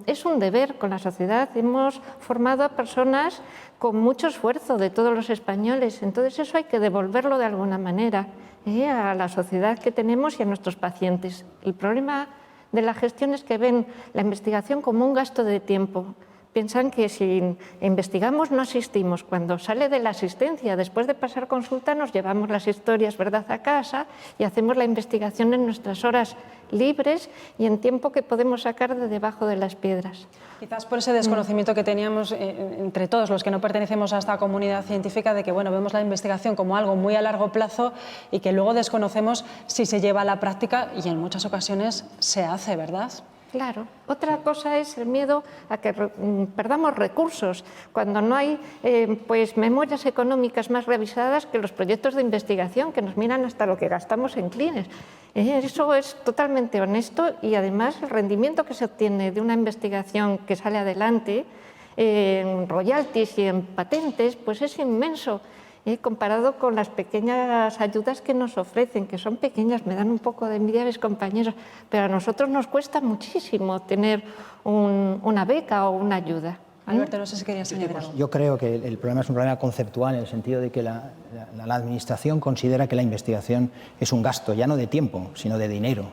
es un deber con la sociedad. Hemos formado a personas con mucho esfuerzo de todos los españoles, entonces eso hay que devolverlo de alguna manera a la sociedad que tenemos y a nuestros pacientes. El problema de la gestión es que ven la investigación como un gasto de tiempo, piensan que si investigamos no asistimos. Cuando sale de la asistencia, después de pasar consulta, nos llevamos las historias, ¿verdad?, a casa y hacemos la investigación en nuestras horas libres y en tiempo que podemos sacar de debajo de las piedras. Quizás por ese desconocimiento que teníamos entre todos los que no pertenecemos a esta comunidad científica de que, bueno, vemos la investigación como algo muy a largo plazo y que luego desconocemos si se lleva a la práctica y en muchas ocasiones se hace, ¿verdad? Claro. Otra cosa es el miedo a que perdamos recursos, cuando no hay pues memorias económicas más revisadas que los proyectos de investigación, que nos miran hasta lo que gastamos en clines. Eso es totalmente honesto y además el rendimiento que se obtiene de una investigación que sale adelante en royalties y en patentes, pues es inmenso. Comparado con las pequeñas ayudas que nos ofrecen, que son pequeñas, me dan un poco de envidia a mis compañeros, pero a nosotros nos cuesta muchísimo tener una beca o una ayuda. Alberto, no sé si querías añadir algo. Yo creo que el problema es un problema conceptual en el sentido de que la Administración considera que la investigación es un gasto, ya no de tiempo, sino de dinero.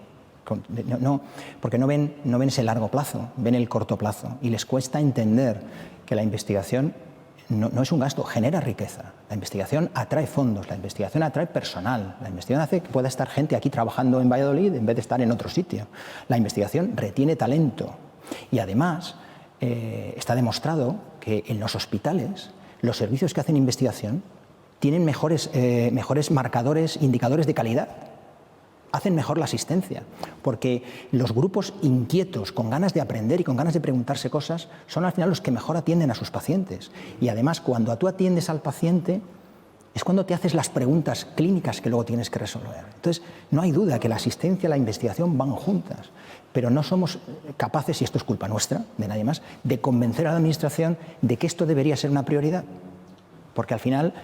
Porque no ven ese largo plazo, ven el corto plazo y les cuesta entender que la investigación no es un gasto, genera riqueza. La investigación atrae fondos, la investigación atrae personal, la investigación hace que pueda estar gente aquí trabajando en Valladolid en vez de estar en otro sitio. La investigación retiene talento y además está demostrado que en los hospitales los servicios que hacen investigación tienen mejores marcadores, indicadores de calidad. Hacen mejor la asistencia, porque los grupos inquietos, con ganas de aprender y con ganas de preguntarse cosas, son al final los que mejor atienden a sus pacientes. Y además, cuando tú atiendes al paciente, es cuando te haces las preguntas clínicas que luego tienes que resolver. Entonces, no hay duda que la asistencia y la investigación van juntas, pero no somos capaces, y esto es culpa nuestra, de nadie más, de convencer a la Administración de que esto debería ser una prioridad. Porque al final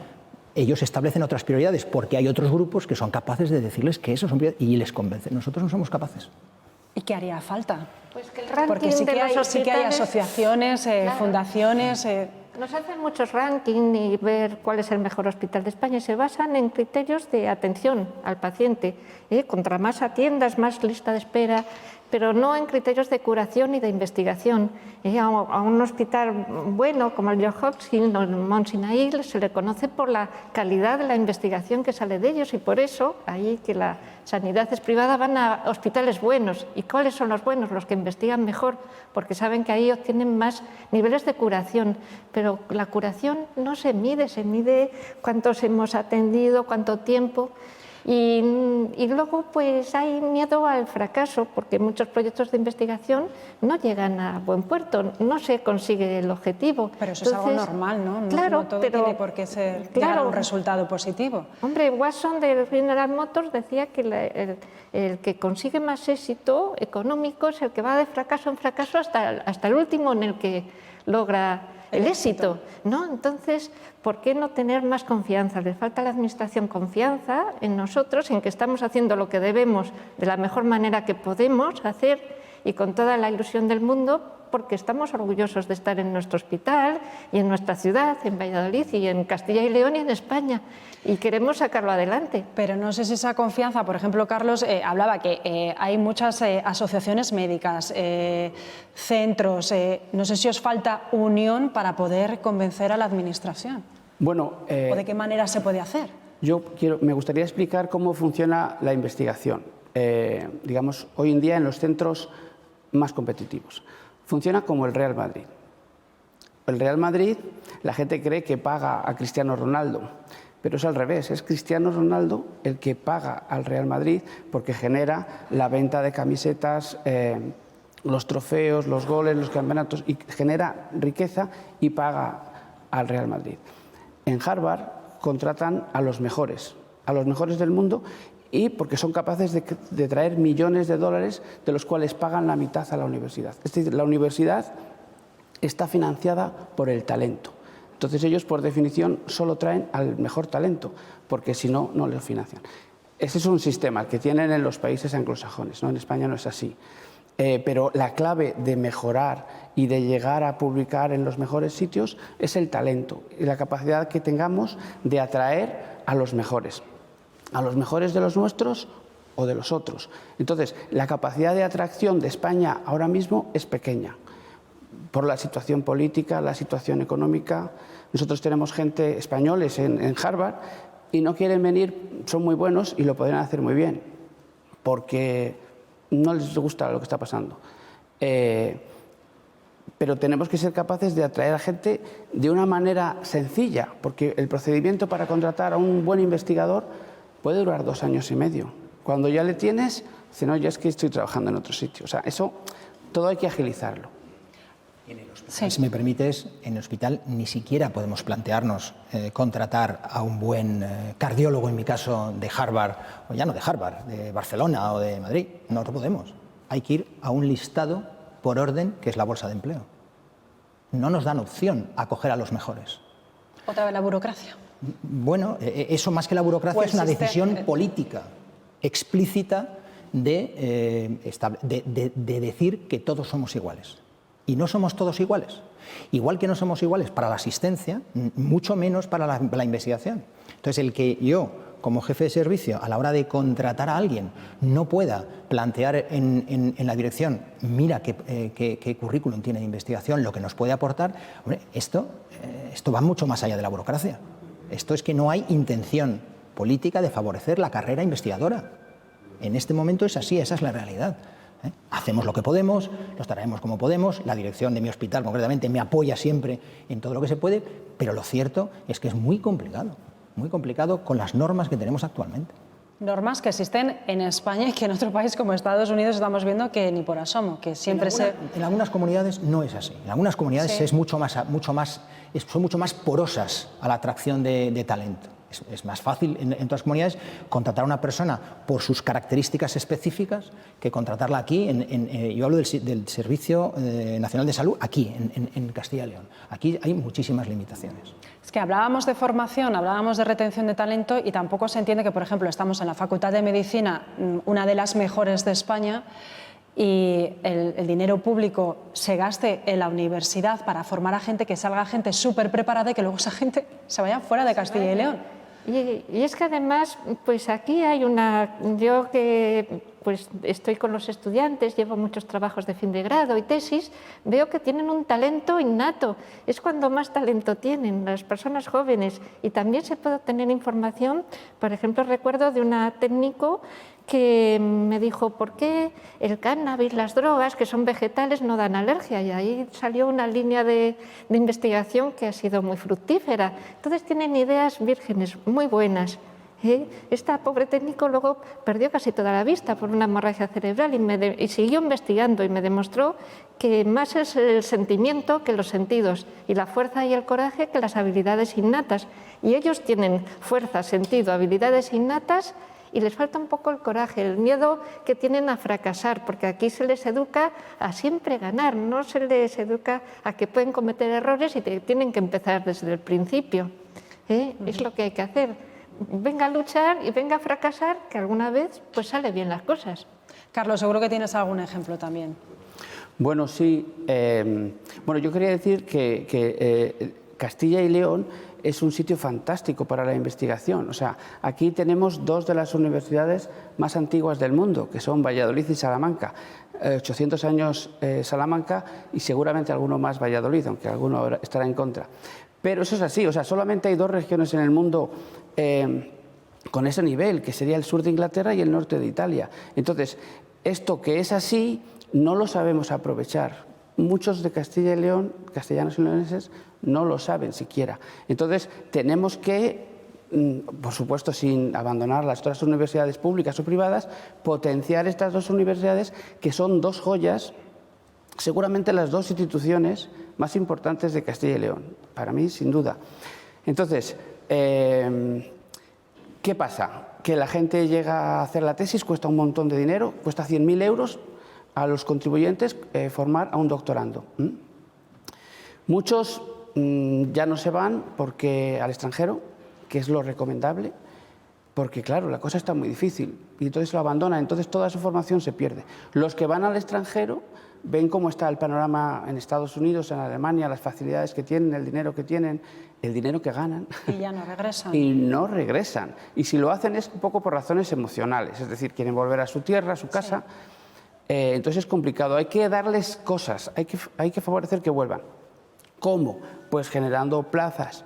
ellos establecen otras prioridades porque hay otros grupos que son capaces de decirles que eso son prioridades y les convencen. Nosotros no somos capaces. ¿Y qué haría falta? Pues que el ranking porque sí que, sí que hay asociaciones, claro, fundaciones. Nos hacen muchos rankings y ver cuál es el mejor hospital de España y se basan en criterios de atención al paciente. Contra más atiendas, más lista de espera, pero no en criterios de curación y de investigación. A un hospital bueno como el Johns Hopkins o el Mount Sinai se le conoce por la calidad de la investigación que sale de ellos y por eso, ahí que la sanidad es privada, van a hospitales buenos. ¿Y cuáles son los buenos? Los que investigan mejor, porque saben que ahí obtienen más niveles de curación. Pero la curación no se mide cuántos hemos atendido, cuánto tiempo. Y luego pues hay miedo al fracaso, porque muchos proyectos de investigación no llegan a buen puerto, no se consigue el objetivo. Pero eso es algo normal, ¿no? Claro, no todo pero tiene por qué ser llegar a un resultado positivo. Hombre, Watson de General Motors decía que el que consigue más éxito económico es el que va de fracaso en fracaso hasta el último en el que logra el éxito, ¿no? Entonces, ¿por qué no tener más confianza? Le falta a la Administración confianza en nosotros, en que estamos haciendo lo que debemos de la mejor manera que podemos hacer y con toda la ilusión del mundo, porque estamos orgullosos de estar en nuestro hospital y en nuestra ciudad, en Valladolid y en Castilla y León y en España, y queremos sacarlo adelante. Pero no sé si esa confianza, por ejemplo, Carlos hablaba que hay muchas asociaciones médicas, centros, no sé si os falta unión para poder convencer a la Administración. Bueno, ¿O de qué manera se puede hacer? Me gustaría explicar cómo funciona la investigación, digamos, hoy en día en los centros más competitivos. Funciona como el Real Madrid. El Real Madrid, la gente cree que paga a Cristiano Ronaldo, pero es al revés, es Cristiano Ronaldo el que paga al Real Madrid porque genera la venta de camisetas, los trofeos, los goles, los campeonatos, y genera riqueza y paga al Real Madrid. En Harvard contratan a los mejores del mundo, y porque son capaces de traer millones de dólares, de los cuales pagan la mitad a la universidad. Es decir, la universidad está financiada por el talento. Entonces ellos, por definición, solo traen al mejor talento, porque si no, no lo financian. Ese es un sistema que tienen en los países anglosajones, ¿no? En España no es así. Pero la clave de mejorar y de llegar a publicar en los mejores sitios es el talento y la capacidad que tengamos de atraer a los mejores de los nuestros o de los otros. Entonces, la capacidad de atracción de España ahora mismo es pequeña. por la situación política, la situación económica. Nosotros tenemos gente, españoles en Harvard, y no quieren venir, son muy buenos y lo podrían hacer muy bien, porque no les gusta lo que está pasando. Pero tenemos que ser capaces de atraer a gente de una manera sencilla, porque el procedimiento para contratar a un buen investigador puede durar 2 años y medio. Cuando ya le tienes, dice, no, ya es que estoy trabajando en otro sitio. O sea, eso todo hay que agilizarlo. Sí. Si me permites, en el hospital ni siquiera podemos plantearnos contratar a un buen cardiólogo, en mi caso, de Harvard, o ya no de Harvard, de Barcelona o de Madrid. No lo podemos. Hay que ir a un listado por orden, que es la bolsa de empleo. No nos dan opción a coger a los mejores. Otra vez la burocracia. Bueno, eso más que la burocracia es una decisión política explícita de decir que todos somos iguales. Y no somos todos iguales. Igual que no somos iguales para la asistencia, mucho menos para la investigación. Entonces, el que yo, como jefe de servicio, a la hora de contratar a alguien, no pueda plantear en la dirección, mira qué currículum tiene de investigación, lo que nos puede aportar, hombre, esto va mucho más allá de la burocracia. Esto es que no hay intención política de favorecer la carrera investigadora. En este momento es así, esa es la realidad. Hacemos lo que podemos, los traemos como podemos, la dirección de mi hospital concretamente me apoya siempre en todo lo que se puede, pero lo cierto es que es muy complicado con las normas que tenemos actualmente. Normas que existen en España y que en otro país como Estados Unidos estamos viendo que ni por asomo, que siempre en algunas comunidades no es así. En algunas comunidades sí. Son mucho más porosas a la atracción de talento. Es más fácil en otras comunidades contratar a una persona por sus características específicas que contratarla aquí. Yo hablo del Servicio Nacional de Salud aquí, en Castilla y León. Aquí hay muchísimas limitaciones. Es que hablábamos de formación, hablábamos de retención de talento y tampoco se entiende que, por ejemplo, estamos en la Facultad de Medicina, una de las mejores de España, y el dinero público se gaste en la universidad para formar a gente, que salga gente súper preparada y que luego esa gente se vaya fuera de Castilla y León. Y es que además, pues aquí hay yo que pues estoy con los estudiantes, llevo muchos trabajos de fin de grado y tesis, veo que tienen un talento innato, es cuando más talento tienen las personas jóvenes, y también se puede obtener información. Por ejemplo, recuerdo de una técnico que me dijo, ¿por qué el cannabis, las drogas, que son vegetales, no dan alergia? Y ahí salió una línea de investigación que ha sido muy fructífera. Entonces tienen ideas vírgenes muy buenas. Esta pobre técnico luego perdió casi toda la vista por una hemorragia cerebral y siguió investigando, y me demostró que más es el sentimiento que los sentidos, y la fuerza y el coraje que las habilidades innatas. Y ellos tienen fuerza, sentido, habilidades innatas, y les falta un poco el coraje, el miedo que tienen a fracasar, porque aquí se les educa a siempre ganar, no se les educa a que pueden cometer errores y tienen que empezar desde el principio. Es lo que hay que hacer. Venga a luchar y venga a fracasar, que alguna vez pues sale bien las cosas. Carlos, seguro que tienes algún ejemplo también. Bueno, sí. Yo quería decir que Castilla y León es un sitio fantástico para la investigación. O sea, aquí tenemos 2 de las universidades más antiguas del mundo, que son Valladolid y Salamanca. 800 años Salamanca y seguramente alguno más Valladolid, aunque alguno estará en contra. Pero eso es así, o sea, solamente hay 2 regiones en el mundo con ese nivel, que sería el sur de Inglaterra y el norte de Italia. Entonces, esto que es así, no lo sabemos aprovechar. Muchos de Castilla y León, castellanos y leoneses, no lo saben siquiera. Entonces, tenemos que, por supuesto, sin abandonar las otras universidades públicas o privadas, potenciar estas 2 universidades, que son 2 joyas, seguramente las 2 instituciones más importantes de Castilla y León, para mí, sin duda. Entonces, ¿qué pasa? Que la gente llega a hacer la tesis, cuesta un montón de dinero, cuesta 100.000 euros a los contribuyentes formar a un doctorando. Muchos ya no se van al extranjero, que es lo recomendable, porque claro, la cosa está muy difícil y entonces lo abandonan, entonces toda su formación se pierde. Los que van al extranjero ven cómo está el panorama en Estados Unidos, en Alemania, las facilidades que tienen, el dinero que tienen, el dinero que ganan. Y ya no regresan. Y no regresan. Y si lo hacen es un poco por razones emocionales, es decir, quieren volver a su tierra, a su casa. Sí. Entonces es complicado, hay que darles cosas, hay que favorecer que vuelvan. ¿Cómo? Pues generando plazas.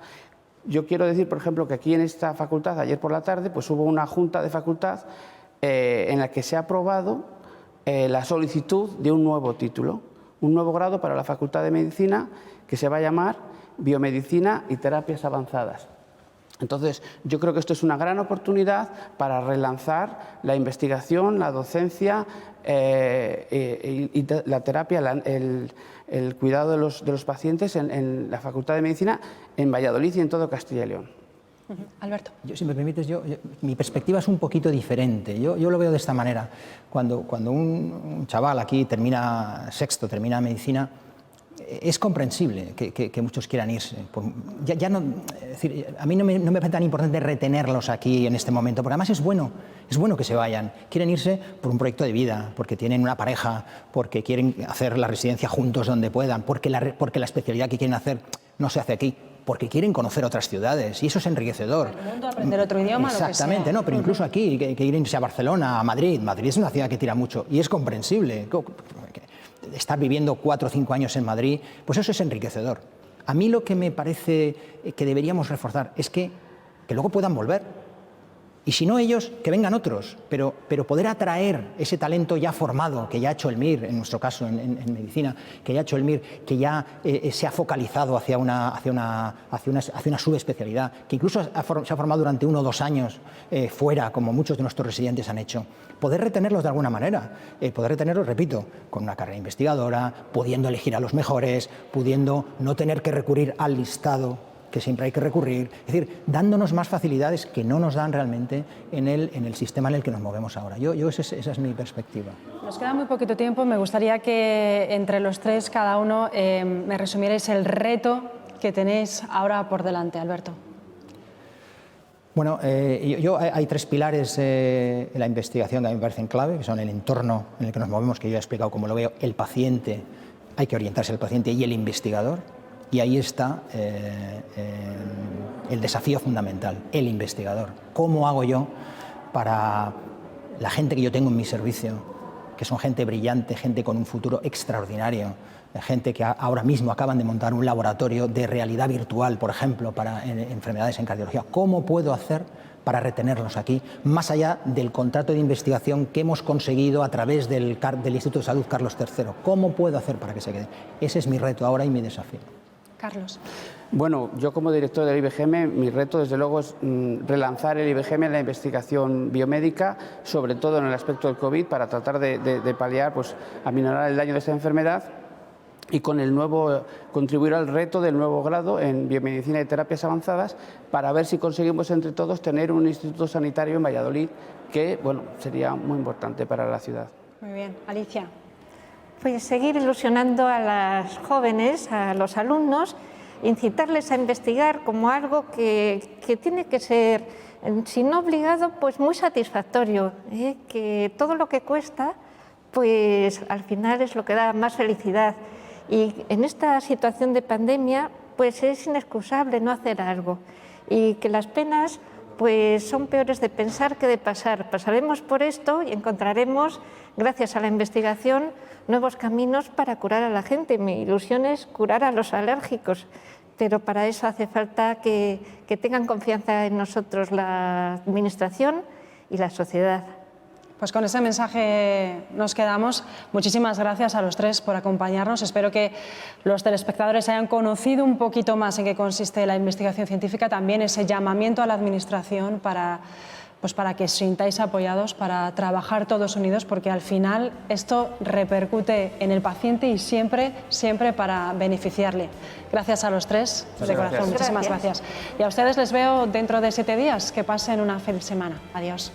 Yo quiero decir, por ejemplo, que aquí en esta facultad, ayer por la tarde, pues hubo una junta de facultad en la que se ha aprobado la solicitud de un nuevo título, un nuevo grado para la Facultad de Medicina que se va a llamar Biomedicina y Terapias Avanzadas. Entonces, yo creo que esto es una gran oportunidad para relanzar la investigación, la docencia y la terapia, el cuidado de los pacientes en la Facultad de Medicina, en Valladolid y en todo Castilla y León. Alberto. Yo, si me permites, mi perspectiva es un poquito diferente. Yo lo veo de esta manera. Cuando un chaval aquí termina sexto, termina medicina, es comprensible que muchos quieran irse. Es decir, a mí no me parece tan importante retenerlos aquí en este momento, porque además es bueno que se vayan. Quieren irse por un proyecto de vida, porque tienen una pareja, porque quieren hacer la residencia juntos donde puedan, porque la especialidad que quieren hacer no se hace aquí, porque quieren conocer otras ciudades, y eso es enriquecedor. El mundo, aprender otro idioma, exactamente, lo que sea. No, pero incluso aquí, que quieren irse a Barcelona, a Madrid. Madrid es una ciudad que tira mucho, y es comprensible. Estar viviendo 4 o 5 años en Madrid, pues eso es enriquecedor. A mí lo que me parece que deberíamos reforzar es que luego puedan volver. Y si no ellos, que vengan otros, pero poder atraer ese talento ya formado, que ya ha hecho el MIR, en nuestro caso en medicina, que ya ha hecho el MIR, que ya se ha focalizado hacia una subespecialidad, que incluso se ha formado durante 1 o 2 años fuera, como muchos de nuestros residentes han hecho. Poder retenerlos de alguna manera, poder retenerlos, repito, con una carrera investigadora, pudiendo elegir a los mejores, pudiendo no tener que recurrir al listado que siempre hay que recurrir, es decir, dándonos más facilidades que no nos dan realmente en el sistema en el que nos movemos ahora. Esa es mi perspectiva. Nos queda muy poquito tiempo, me gustaría que entre los tres, cada uno, me resumierais el reto que tenéis ahora por delante, Alberto. Bueno, hay 3 pilares en la investigación que a mí me parecen clave, que son el entorno en el que nos movemos, que yo he explicado cómo lo veo, el paciente, hay que orientarse al paciente, y el investigador. Y ahí está el desafío fundamental, el investigador. ¿Cómo hago yo para la gente que yo tengo en mi servicio, que son gente brillante, gente con un futuro extraordinario, gente que ahora mismo acaban de montar un laboratorio de realidad virtual, por ejemplo, para enfermedades en cardiología? ¿Cómo puedo hacer para retenerlos aquí, más allá del contrato de investigación que hemos conseguido a través del Instituto de Salud Carlos III? ¿Cómo puedo hacer para que se queden? Ese es mi reto ahora y mi desafío. Carlos. Bueno, yo como director del IBGM, mi reto desde luego es relanzar el IBGM en la investigación biomédica, sobre todo en el aspecto del COVID, para tratar de paliar, pues aminorar el daño de esta enfermedad, y con el nuevo contribuir al reto del nuevo grado en biomedicina y terapias avanzadas, para ver si conseguimos entre todos tener un instituto sanitario en Valladolid, que bueno, sería muy importante para la ciudad. Muy bien. Alicia. Pues seguir ilusionando a las jóvenes, a los alumnos, incitarles a investigar como algo que tiene que ser, si no obligado, pues muy satisfactorio, que todo lo que cuesta, pues al final es lo que da más felicidad. Y en esta situación de pandemia, pues es inexcusable no hacer algo, y que las penas pues son peores de pensar que de pasar. Pasaremos por esto y encontraremos, gracias a la investigación, nuevos caminos para curar a la gente. Mi ilusión es curar a los alérgicos, pero para eso hace falta que tengan confianza en nosotros la Administración y la sociedad. Pues con ese mensaje nos quedamos. Muchísimas gracias a los tres por acompañarnos. Espero que los telespectadores hayan conocido un poquito más en qué consiste la investigación científica, también ese llamamiento a la Administración para que os sintáis apoyados, para trabajar todos unidos, porque al final esto repercute en el paciente y siempre para beneficiarle. Gracias a los tres, de corazón, muchísimas gracias. Y a ustedes les veo dentro de 7 días. Que pasen una feliz semana. Adiós.